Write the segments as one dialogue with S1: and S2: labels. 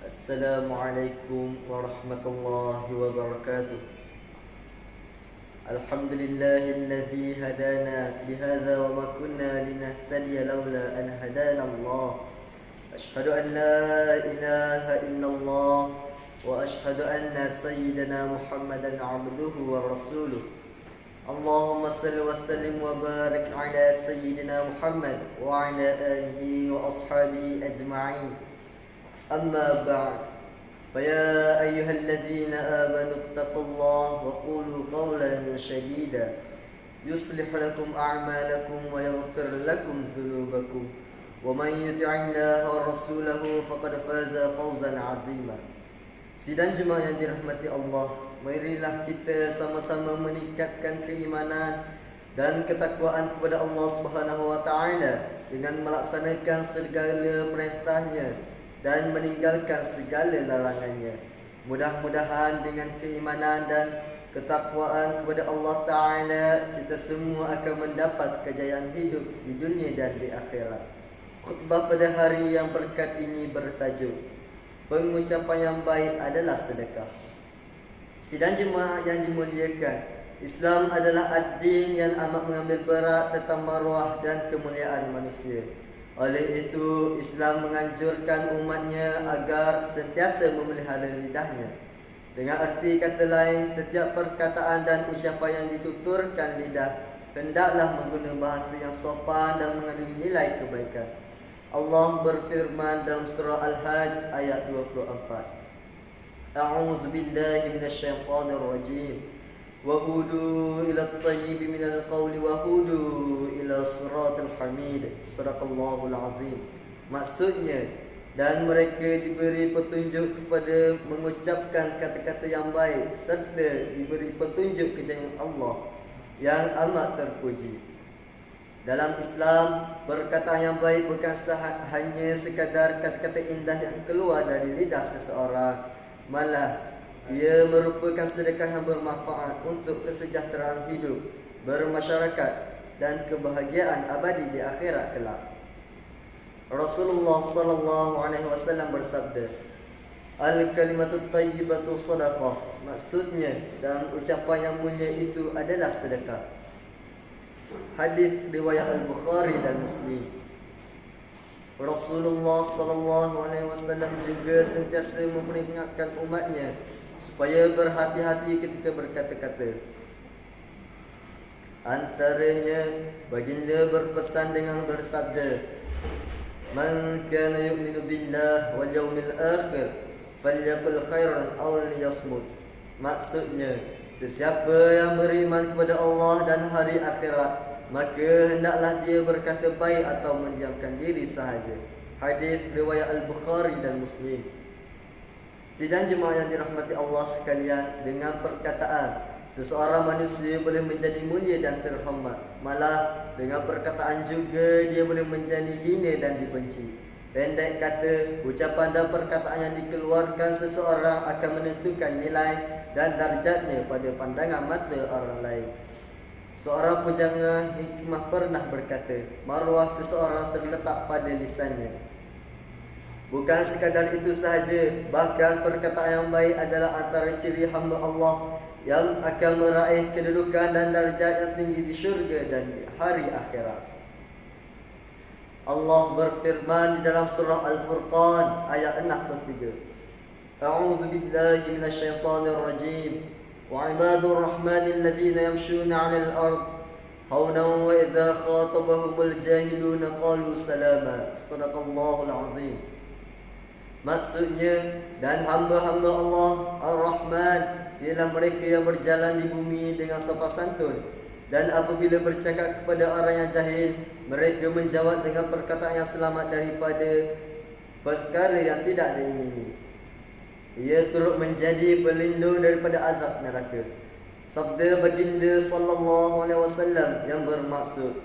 S1: Assalamualaikum warahmatullahi wabarakatuh. Alhamdulillahilladzi hadana bihadza wa ma kunna linahtadiya laula an hadana Allah. Ashhadu an la ilaha illallah wa ashhadu anna sayyidana Muhammadan abduhu wa rasuluh. Allahumma salli wa sallim wa barik ala sayyidina Muhammad wa ala alihi wa ashabihi ajma'in. أما بعد فيا أيها الذين آمنوا اتقوا الله وقولوا قولا سديدا يصلح لكم أعمالكم ويغفر لكم ذنوبكم ومن يطع الله ورسوله فقد فاز فوزا عظيما. Sidang jemaah yang dirahmati Allah, marilah kita sama-sama meningkatkan keimanan dan ketakwaan kepada Allah Subhanahu wa taala dengan melaksanakan segala perintahnya dan meninggalkan segala larangannya. Mudah-mudahan dengan keimanan dan ketakwaan kepada Allah Ta'ala, kita semua akan mendapat kejayaan hidup di dunia dan di akhirat. Khutbah pada hari yang berkat ini bertajuk pengucapan yang baik adalah sedekah. Sidang jemaah yang dimuliakan, Islam adalah ad-din yang amat mengambil berat tentang maruah dan kemuliaan manusia. Oleh itu, Islam menganjurkan umatnya agar sentiasa memelihara lidahnya. Dengan arti kata lain, setiap perkataan dan ucapan yang dituturkan lidah hendaklah menggunakan bahasa yang sopan dan mengandungi nilai kebaikan. Allah berfirman dalam surah Al-Hajj ayat 24. A'udzu billahi minasyaitonir rajim. Wahudu ila at-tayyib minal qawli wahudu ila siratal hamid. Sadaqallahul azim. Maksudnya, dan mereka diberi petunjuk kepada mengucapkan kata-kata yang baik serta diberi petunjuk ke jalan Allah yang amat terpuji. Dalam Islam, perkataan yang baik bukan hanya sekadar kata-kata indah yang keluar dari lidah seseorang, malah ia merupakan sedekah yang bermanfaat untuk kesejahteraan hidup, bermasyarakat dan kebahagiaan abadi di akhirat kelak. Rasulullah sallallahu alaihi wasallam bersabda, "Al-kalimatut thayyibatu shadaqah." Maksudnya, dalam ucapan yang mulia itu adalah sedekah. Hadis riwayat Al-Bukhari dan Muslim. Rasulullah sallallahu alaihi wasallam juga sentiasa memperingatkan umatnya supaya berhati-hati ketika berkata-kata. Antaranya, baginda berpesan dengan bersabda, "Man kana yu'minu billah wal yawmil akhir falyaqul khairan aw liyasmut." Maksudnya, sesiapa yang beriman kepada Allah dan hari akhirat, maka hendaklah dia berkata baik atau mendiamkan diri sahaja. Hadis riwayat Al-Bukhari dan Muslim. Sidang jemaah yang dirahmati Allah sekalian, dengan perkataan seseorang manusia boleh menjadi mulia dan terhormat. Malah dengan perkataan juga dia boleh menjadi hina dan dibenci. Pendek kata, ucapan dan perkataan yang dikeluarkan seseorang akan menentukan nilai dan darjatnya pada pandangan mata orang lain. Seorang pujangga hikmah pernah berkata, maruah seseorang terletak pada lisannya. Bukan sekadar itu sahaja, bahkan perkataan yang baik adalah antara ciri hamba Allah yang akan meraih kedudukan dan darjat yang tinggi di syurga dan di hari akhirat. Allah berfirman di dalam surah Al-Furqan ayat 63. A'udzu billahi minasyaitonir rajim. Wa ibadur rahmanil ladzina yamshuna 'alal ard hawnan wa idza khatabahumul jahiluna qalu salama. Shadaqallahul azim. Maksudnya, dan hamba-hamba Allah Ar-Rahman ialah mereka yang berjalan di bumi dengan sopan santun, dan apabila bercakap kepada orang yang jahil, mereka menjawab dengan perkataan yang selamat daripada perkara yang tidak diingini. Ia turut menjadi pelindung daripada azab neraka. Sabda baginda sallallahu alaihi wasallam yang bermaksud,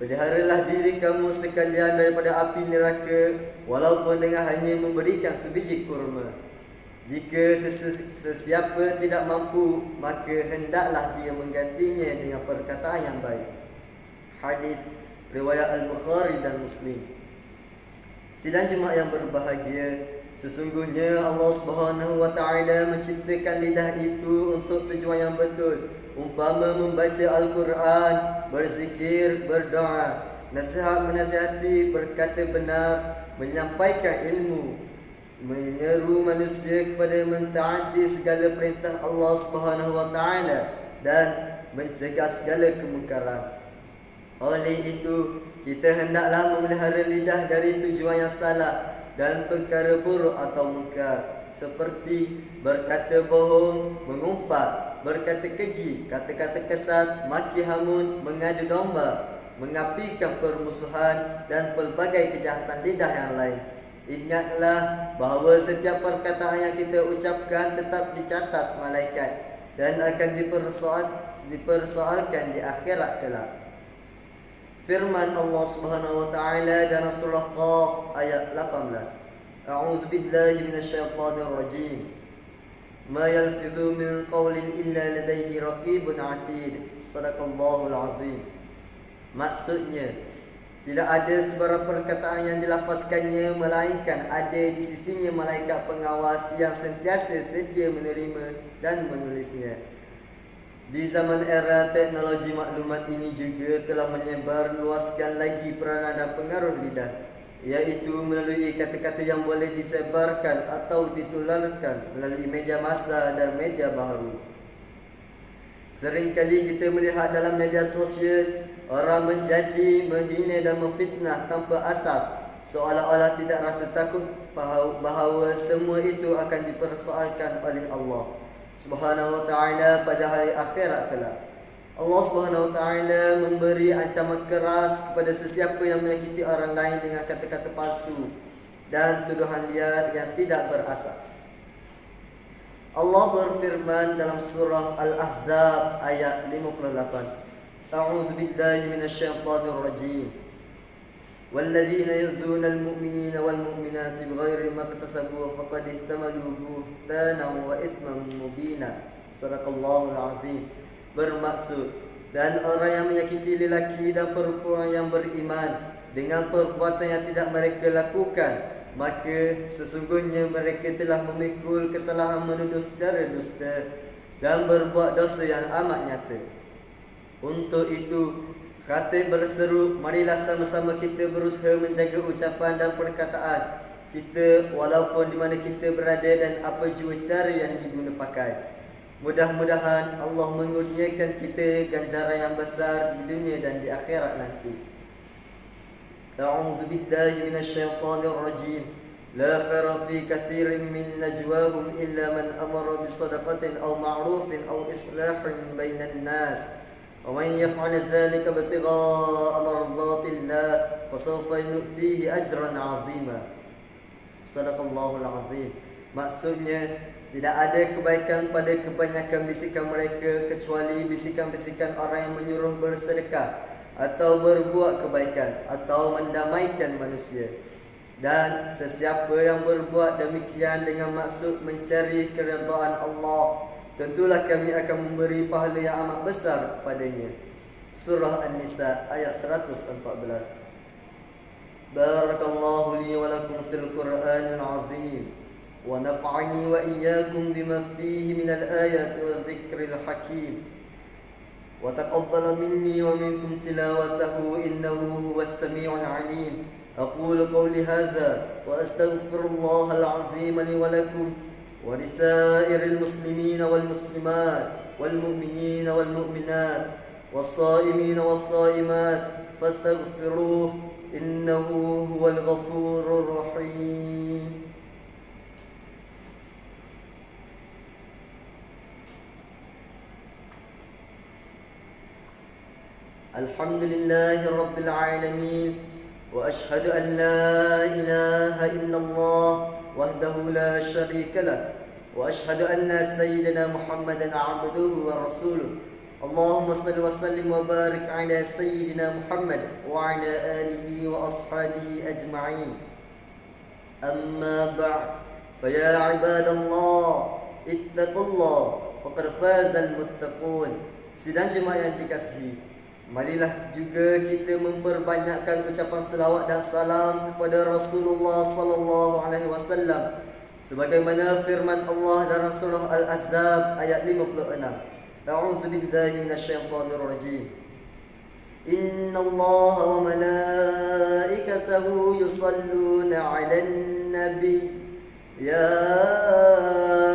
S1: peliharalah diri kamu sekalian daripada api neraka, walaupun dengan hanya memberikan sebiji kurma. Jika sesiapa tidak mampu, maka hendaklah dia menggantinya dengan perkataan yang baik. Hadis riwayat Al-Bukhari dan Muslim. Sidang jemaah yang berbahagia, Sesungguhnya Allah Subhanahu wa taala menciptakan lidah itu untuk tujuan yang betul, umpama membaca Al-Quran, berzikir, berdoa, nasihat menasihati, berkata benar, menyampaikan ilmu, menyeru manusia kepada mentaati segala perintah Allah Subhanahu wa taala dan mencegah segala kemungkaran. Oleh itu, kita hendaklah memelihara lidah dari tujuan yang salah dan perkara buruk atau mungkar, seperti berkata bohong, mengumpat, berkata keji, kata-kata kesat, maki hamun, mengadu domba, mengapikan permusuhan dan pelbagai kejahatan lidah yang lain. Ingatlah bahawa setiap perkataan yang kita ucapkan tetap dicatat malaikat dan akan dipersoalkan di akhirat kelak. Firman Allah Subhanahu wa taala dalam surah Qaf ayat 18. A'udzu billahi minasyaitonir rajim. Ma yalfidhu min qawlin illa ladayhi raqibun 'atid. Shadaqallahul 'azim. Maksudnya, tidak ada sebarang perkataan yang dilafazkannya melainkan ada di sisinya malaikat pengawas yang sentiasa sedia menerima dan menulisnya. Di zaman era teknologi maklumat ini juga telah menyebar luaskan lagi peranan dan pengaruh lidah, iaitu melalui kata-kata yang boleh disebarkan atau ditularkan melalui media massa dan media baharu. Seringkali kita melihat dalam media sosial orang mencaci, menghina dan memfitnah tanpa asas, seolah-olah tidak rasa takut bahawa semua itu akan dipersoalkan oleh Allah Subhanahu wa ta'ala pada hari akhirat kelak. Allah Subhanahu wa ta'ala memberi ancaman keras kepada sesiapa yang menyakiti orang lain dengan kata-kata palsu dan tuduhan liar yang tidak berasas. Allah berfirman dalam surah Al-Ahzab ayat 58. A'udzu billahi minasyaitonir rajim. والذين يؤذون المؤمنين والمؤمنات بغير ما اكتسبوا فقد احتملوا بهتانا وإثما مبينا. Sadaqallahul azim. Bermaksud, dan orang yang menyakiti lelaki dan perempuan yang beriman dengan perbuatan yang tidak mereka lakukan, maka sesungguhnya mereka telah memikul kesalahan menuduh secara dusta dan berbuat dosa yang amat nyata. Untuk itu, khatib berseru, marilah sama-sama kita berusaha menjaga ucapan dan perkataan kita walaupun di mana kita berada dan apa jua cara yang diguna pakai. Mudah-mudahan Allah mengurniakan kita ganjaran yang besar di dunia dan di akhirat nanti. A'udzu billahi minasyaitonir rajim. La khaira fi katsirin min najwahum illa man amara bi shadaqatin aw ma'rufin aw islahin bainan nas. ومن يفعل ذلك ابتغاء مرضات الله فسوف نؤتيه أجرا عظيما. Sadaqallahul azim. Maksudnya, tidak ada kebaikan pada kebanyakan bisikan mereka kecuali bisikan-bisikan orang yang menyuruh bersedekah atau berbuat kebaikan atau mendamaikan manusia. Dan sesiapa yang berbuat demikian dengan maksud mencari keridhaan Allah, tentulah kami akan memberi pahala yang amat besar kepadanya. Surah An-Nisa ayat 114. Barakallahu li wa lakum fil Qur'anil azim wa nafa'ani wa iyyakum bima fihi minal ayati wa dzikril hakim wa taqabbal minni wa minkum tilawatahu innahu huwas samiul alim. Aqulu qawli hadza wa astaghfirullahal azim li wa lakum ولسائر المسلمين والمسلمات والمؤمنين والمؤمنات والصائمين والصائمات فاستغفروه إنه هو الغفور الرحيم. الحمد لله رب العالمين وأشهد أن لا إله إلا الله وحده لا شريك له وأشهد أن سيدنا محمدا عبده ورسوله. اللهم صل وسلم وبارك على سيدنا محمد وعلى آله وأصحابه أجمعين. أما بعد فيا عباد الله اتقوا الله فقد فاز المتقون. Sidang jemaah yang dikasihi, Marilah juga kita memperbanyakkan ucapan selawat dan salam kepada Rasulullah sallallahu alaihi wasallam sebagaimana firman Allah dalam surah Al-Ahzab ayat 56. A'udzu billahi minasyaitonir rajim. Innallaha wa malaikatahu yusalluna 'alan nabi ya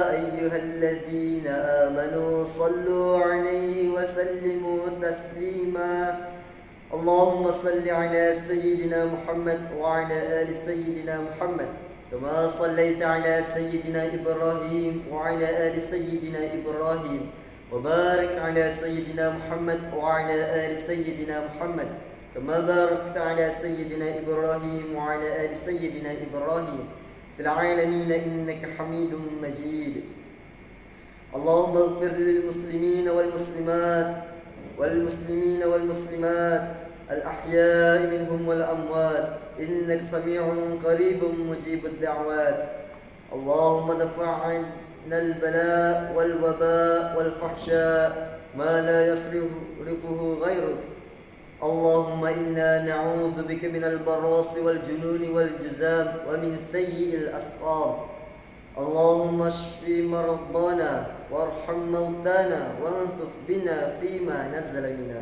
S1: ayyuhalladzina amanu sallu 'alaihi wa sallimu taslima. Allahumma salli 'ala sayyidina Muhammad wa 'ala ali sayyidina Muhammad kama sallaita 'ala sayyidina Ibrahim wa 'ala ali sayyidina Ibrahim wa barik 'ala sayyidina Muhammad wa 'ala ali sayyidina Muhammad kama barakta 'ala sayyidina Ibrahim wa 'ala ali sayyidina Ibrahim fil 'alamin innaka Hamidum Majid. Allahumma ighfir lil muslimin wal muslimat wal muslimin wal muslimat al-ahya'i minhum wal amwat innaka sami'un qaribun mujibud da'wat. Allahumma dafa'na al-bala' wal waba' wal fahsya' ma la yasrifuhu ghayruk. Allahumma inna na'udzu bika minal barasi wal jununi wal juzam wa min sayyi'il asqam. Allahumma shfi maraddana warham mautana wanthuf bina fima nazzala minna.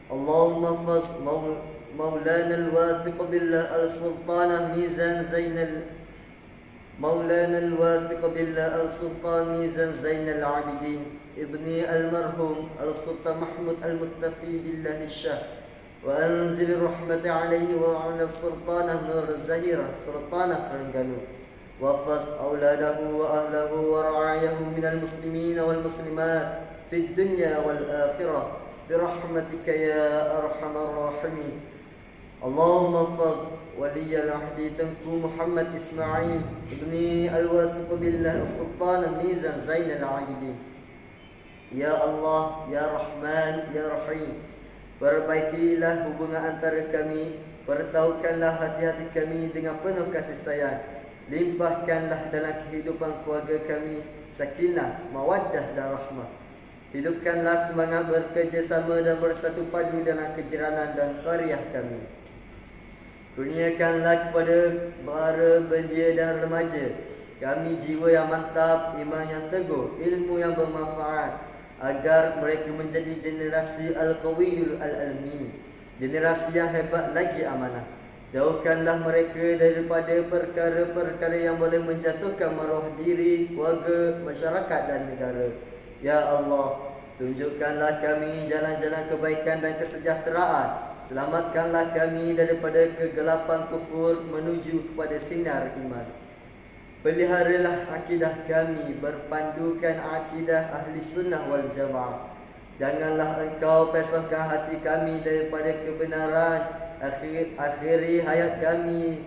S1: Allahumma faz maulana al-wathiq billah al-sultanah mizan zainal مولانا الواثق بالله السلطان ميزان زين العابدين ابني المرحوم السلطان محمود المتفي بالله الشاه وأنزل الرحمة عليه وعلى السلطانة نور الزهيرة سلطانة ترنغانو واحفظ أولاده وأهله ورعايه من المسلمين والمسلمات في الدنيا والآخرة برحمتك يا أرحم الراحمين. اللهم احفظ ولي العهد تنكو محمد إسماعيل ابني الواثق بالله السلطان ميزان زين العابدين. Ya Allah, Ya Rahman, Ya Rahim, perbaikilah hubungan antara kami, pertahukanlah hati-hati kami dengan penuh kasih sayang, limpahkanlah dalam kehidupan keluarga kami sakinah, mawaddah dan rahmah. Hidupkanlah semangat bekerjasama dan bersatu padu dalam kejiranan dan qaryah kami. Kurniakanlah kepada para belia dan remaja kami jiwa yang mantap, iman yang teguh, ilmu yang bermanfaat, agar mereka menjadi generasi al-qawiyul al-almin, generasi yang hebat lagi amanah. Jauhkanlah mereka daripada perkara-perkara yang boleh menjatuhkan maruah diri, keluarga, masyarakat dan negara. Ya Allah, tunjukkanlah kami jalan-jalan kebaikan dan kesejahteraan. Selamatkanlah kami daripada kegelapan kufur menuju kepada sinar iman. Peliharalah akidah kami berpandukan akidah ahli sunnah wal jamaah. Janganlah engkau pesongkan hati kami daripada kebenaran. Akhiri hayat kami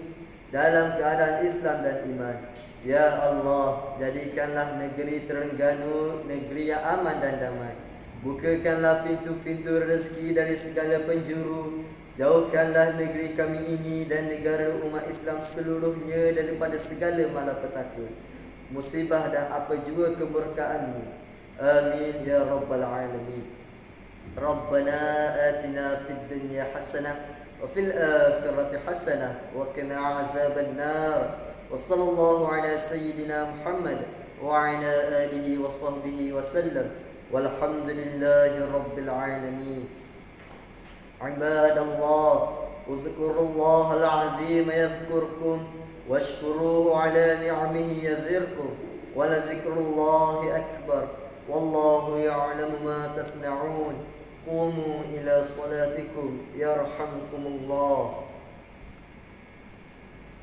S1: dalam keadaan Islam dan iman. Ya Allah, jadikanlah negeri Terengganu negeri yang aman dan damai. Bukakanlah pintu-pintu rezeki dari segala penjuru. Jauhkanlah negeri kami ini dan negara umat Islam seluruhnya daripada segala malapetaka, musibah dan apa jua kemurkaan-Mu. Amin ya rabbal alamin. Rabbana atina fid dunya hasanah wa fil akhirati hasanah wa qina azaban nar. Wa sallallahu ala sayyidina Muhammad wa ala alihi wa sahbihi wa sallam. Walhamdulillahi rabbil alamin. عباد الله اذكروا الله العظيم يذكركم واشكروه على نعمه يزدكم ولذكر الله أكبر والله يعلم ما تصنعون قوموا إلى صلاتكم يرحمكم الله.